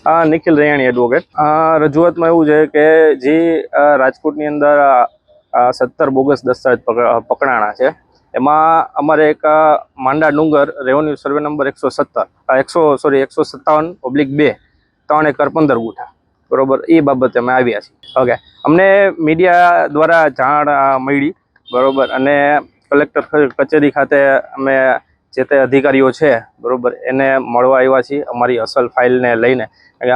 Nikhil Raiyani advocate. રજૂઆતમાં એવું છે કે જે રાજકોટની અંદર 17 બોગસ દસ્તાવેજ પકડાણા છે, એમાં અમારે એક માંડા ડુંગર રેવન્યુ સર્વે નંબર 157/2 3 એકર 15 ગુઠા, બરોબર, એ બાબતે અમે આવ્યા છીએ. ઓકે, અમને મીડિયા દ્વારા જાણ મળી, બરોબર, અને કલેક્ટર કચેરી ખાતે અમે જે તે અધિકારીઓ છે, બરોબર, એને મળવા આવ્યા છીએ અમારી અસલ ફાઇલને લઈને.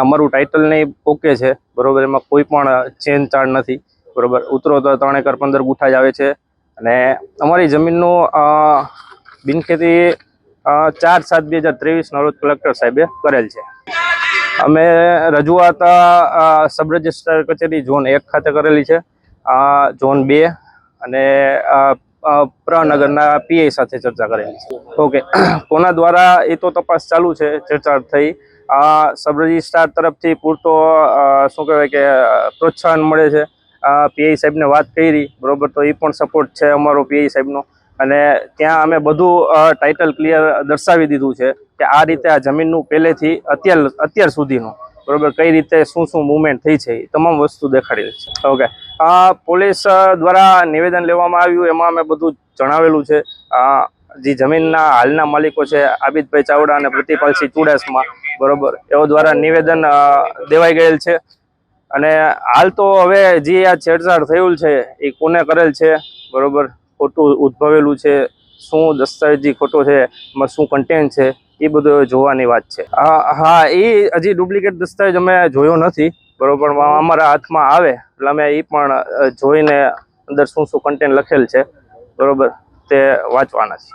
અમારું ટાઇટલ નહીં ઓકે છે, બરોબર, એમાં કોઈ પણ ચેન્જ ચાર્જ નથી, બરોબર. ઉતરો તો 3 એકર 15 ગુઠા જ આવે છે, અને અમારી જમીનનું બિનખેતી 4/7/2023 રોજ કલેક્ટર સાહેબે કરેલ છે. અમે રજૂઆત સબ રજિસ્ટ્રાર કચેરી ઝોન 1 ખાતે કરેલી છે, ઝોન 2 અને પ્રનગરના પીઆઈ સાથે ચર્ચા કરેલી છે. ઓકે, કોના દ્વારા એ તો તપાસ ચાલુ છે, ચર્ચા થઈ. સબ રજિસ્ટ્રાર તરફથી પૂરતો શું કહેવાય કે પ્રોત્સાહન મળે છે. પીઆઈ સાહેબને વાત કરી, બરોબર, તો એ પણ સપોર્ટ છે અમારો પીઆઈ સાહેબનો. અને ત્યાં અમે બધું ટાઇટલ ક્લિયર દર્શાવી દીધું છે કે આ રીતે આ જમીનનું પહેલેથી અત્યાર સુધીનું, બરોબર, કઈ રીતે શું મૂવમેન્ટ થઈ છે, એ તમામ વસ્તુ દેખાડેલી છે. ઓકે, પોલીસ દ્વારા નિવેદન લેવામાં આવ્યું, એમાં અમે બધું જણાવેલું છે. જે જમીનના હાલના માલિકો છે આબિદભાઈ ચાવડા અને પ્રતિપાલસિંહ ચુડાસમા, બરોબર, એઓ દ્વારા નિવેદન દેવાઈ ગયેલ છે. અને હાલ તો હવે જે આ છેડછાડ થયેલ છે એ કોને કરેલ છે, બરોબર, ખોટું ઉદ્ભવેલું છે, શું દસ્તાવેજી ખોટો છે, એમાં શું કન્ટેન્ટ છે, એ બધું જોવાની વાત છે. હા, એ હજી ડુપ્લિકેટ દસ્તાવેજ અમે જોયો નથી, બરોબર. અમારા હાથમાં આવે એટલે અમે એ પણ જોઈને અંદર શું કન્ટેન્ટ લખેલ છે, બરોબર, તે વાંચવાના છે.